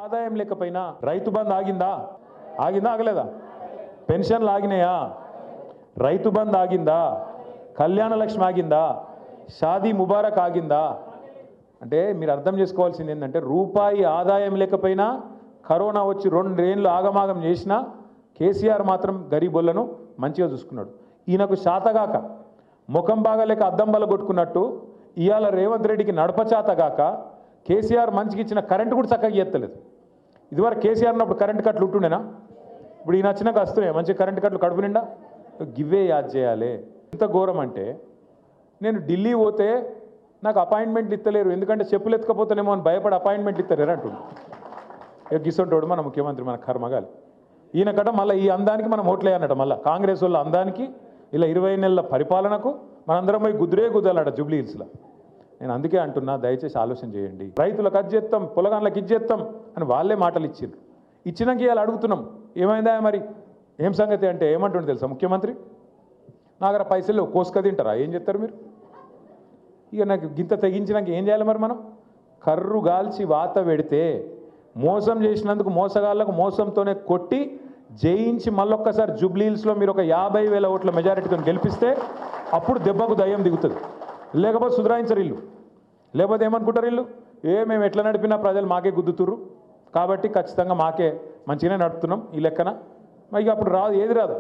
ఆదాయం లేకపోయినా రైతు బంద్ ఆగిందా ఆగలేదా? పెన్షన్లు ఆగినాయా? రైతు బంద్ ఆగిందా? కళ్యాణ లక్ష్మి ఆగిందా? షాదీ ముబారక్ ఆగిందా? అంటే మీరు అర్థం చేసుకోవాల్సింది ఏంటంటే రూపాయి ఆదాయం లేకపోయినా కరోనా వచ్చి 2 ఏళ్ళు ఆగమాగం చేసినా కేసీఆర్ మాత్రం గరీబులను మంచిగా చూసుకున్నాడు. ఈయనకు శాతగాక ముఖం బాగాలేక అద్దం బల కొట్టుకున్నట్టు ఇవాళ రేవంత్ రెడ్డికి నడపచాతగాక కేసీఆర్ మంచిగా ఇచ్చిన కరెంటు కూడా చక్కగా ఎత్తలేదు. ఇదివరకు కేసీఆర్ ఉన్నప్పుడు కరెంటు కట్లు ఉంటుండేనా? ఇప్పుడు ఈయన వచ్చినాక వస్తున్నాయి మంచి కరెంటు కట్లు కడుపు నిండా. గివ్వే యాద్ చేయాలి. ఎంత ఘోరం అంటే నేను ఢిల్లీ పోతే నాకు అపాయింట్మెంట్లు ఇస్తలేరు, ఎందుకంటే చెప్పులు ఎత్తుకపోతేనేమో అని భయపడి అపాయింట్మెంట్ ఇస్తలేరు అంటుండు. ఇక గిసొంటోడు మన ముఖ్యమంత్రి, మన కర్మగాలి. ఈయన కట మళ్ళీ ఈ అందానికి మనం ఓట్లేయన్నట. మళ్ళీ కాంగ్రెస్ వాళ్ళ అందానికి ఇలా 20 నెలల పరిపాలనకు మనందరం పోయి గుద్దులాడ జూబ్లీ హిల్స్లో. నేను అందుకే అంటున్నా, దయచేసి ఆలోచన చేయండి. రైతులకు అది చేస్తాం, పొలగాన్లకు ఇది చేస్తాం అని వాళ్ళే మాటలు ఇచ్చిండ్రు. ఇచ్చినాక ఇవాళ అడుగుతున్నాం ఏమైందా మరి ఏం సంగతి అంటే ఏమంటుండే తెలుసా ముఖ్యమంత్రి? నా దగ్గర పైసలు కోసుక తింటారా, ఏం చెప్తారు మీరు? ఇక నాకు గింత తెగించినాక ఏం చేయాలి మరి? మనం కర్రు గాల్చి వాత పెడితే మోసం చేసినందుకు మోసగాళ్ళకు మోసంతోనే కొట్టి జయించి మళ్ళొక్కసారి జూబ్లీ హిల్స్లో మీరు ఒక 50,000 ఓట్ల మెజారిటీతో గెలిపిస్తే అప్పుడు దెబ్బకు దయ్యం దిగుతుంది. లేకపోతే సుధరాయించరు ఇల్లు. లేకపోతే ఏమనుకుంటారు ఇల్లు, మేము ఎట్లా నడిపినా ప్రజలు మాకే గుద్దుతుర్రు కాబట్టి ఖచ్చితంగా మాకే మంచిగానే నడుపుతున్నాం ఈ లెక్కన. ఇక అప్పుడు రాదు, ఏది రాదు.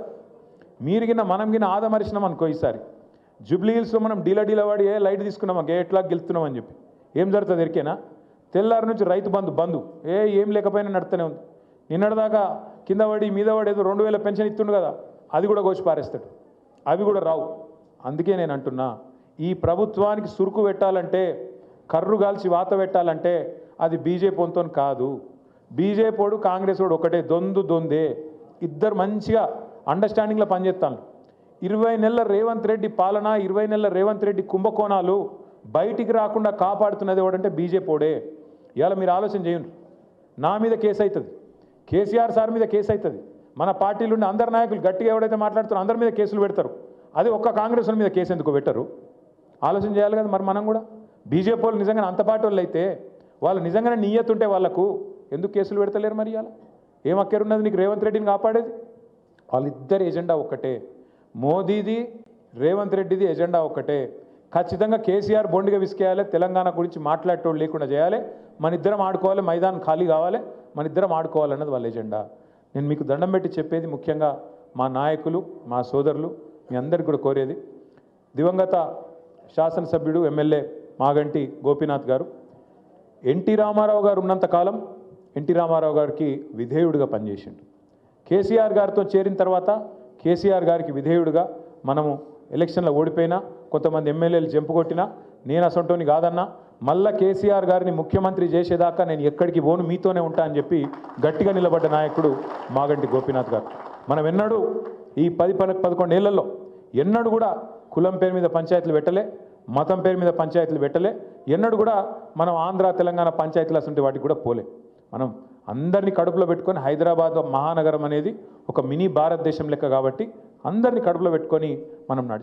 మీరు గిన్న మనం గిన్న ఆదమరిచినాం అనుకో, ఈసారి జూబ్లీ హిల్స్లో మనం డీల వాడి లైట్ తీసుకున్నాం ఎట్లా గెలుస్తున్నాం అని చెప్పి ఏం జరుగుతుంది ఎరికేనా? తెల్లారి నుంచి రైతు బంధు ఏం లేకపోయినా నడుతూనే ఉంది. నిన్నటిదాకా కింద పడి మీద పడి ఏదో 2,000 పెన్షన్ ఇస్తుండు కదా, అది కూడా కోసి పారేస్తాడు. అవి కూడా రావు. అందుకే నేను అంటున్నా, ఈ ప్రభుత్వానికి సురుకు పెట్టాలంటే, కర్రు గాల్చి వాత పెట్టాలంటే అది బీజేపీ వంతో కాదు. బీజేపీ వాడు కాంగ్రెస్ వాడు ఒకటే, దొందే. ఇద్దరు మంచిగా అండర్స్టాండింగ్లో పనిచేస్తాను. 20 నెలల రేవంత్ రెడ్డి పాలన, 20 నెలల రేవంత్ రెడ్డి కుంభకోణాలు బయటికి రాకుండా కాపాడుతున్నది ఎవడంటే బీజేపీ వాడే. ఇవాళ మీరు ఆలోచన చేయండి, నా మీద కేసు అవుతుంది, కేసీఆర్ సార్ మీద కేసు అవుతుంది, మన పార్టీలో ఉండే అందరు నాయకులు గట్టిగా ఎవడైతే మాట్లాడుతారో అందరి మీద కేసులు పెడతారు. అది ఒక్క కాంగ్రెస్ మీద కేసు ఎందుకు పెట్టరు? ఆలోచన చేయాలి కదా మరి మనం కూడా. బీజేపీ వాళ్ళు నిజంగా అంత పార్టీ వాళ్ళు అయితే, వాళ్ళు నిజంగానే నియత్ ఉంటే వాళ్ళకు ఎందుకు కేసులు పెడతలేరు మరి? ఇవాళ ఏం అక్కరున్నది నీకు రేవంత్ రెడ్డిని కాపాడేది? వాళ్ళిద్దరి ఎజెండా ఒక్కటే, మోదీది రేవంత్ రెడ్డిది ఎజెండా ఒక్కటే. ఖచ్చితంగా కేసీఆర్ బొండిగా విసికేయాలి, తెలంగాణ గురించి మాట్లాడేటోళ్ళు లేకుండా చేయాలి, మన ఇద్దరం ఆడుకోవాలి, మైదానం ఖాళీ కావాలి, మన ఇద్దరం ఆడుకోవాలన్నది వాళ్ళ ఎజెండా. నేను మీకు దండం పెట్టి చెప్పేది, ముఖ్యంగా మా నాయకులు, మా సోదరులు, మీ అందరికీ కూడా కోరేది, దివంగత శాసనసభ్యుడు ఎమ్మెల్యే మాగంటి గోపీనాథ్ గారు ఎన్టీ రామారావు గారు ఉన్నంతకాలం ఎన్టీ రామారావు గారికి విధేయుడిగా పనిచేసిండు. కేసీఆర్ గారితో చేరిన తర్వాత కేసీఆర్ గారికి విధేయుడిగా మనము ఎలక్షన్లో ఓడిపోయినా, కొంతమంది ఎమ్మెల్యేలు జంపుకొట్టినా, నేను అసంటోని కాదన్నా, మళ్ళా కేసీఆర్ గారిని ముఖ్యమంత్రి చేసేదాకా నేను ఎక్కడికి పోను, మీతోనే ఉంటా అని చెప్పి గట్టిగా నిలబడ్డ నాయకుడు మాగంటి గోపీనాథ్ గారు. మనం ఎన్నడూ ఈ 10-11 ఏళ్లలో ఎన్నడూ కూడా కులం పేరు మీద పంచాయతీలు పెట్టలే, మతం పేరు మీద పంచాయతీలు పెట్టలే, ఎన్నడూ కూడా మనం ఆంధ్ర తెలంగాణ పంచాయతీలు అసంటి వాటికి కూడా పోలే. మనం అందరినీ కడుపులో పెట్టుకొని, హైదరాబాద్ మహానగరం అనేది ఒక మినీ భారతదేశం లెక్క కాబట్టి అందరినీ కడుపులో పెట్టుకొని మనం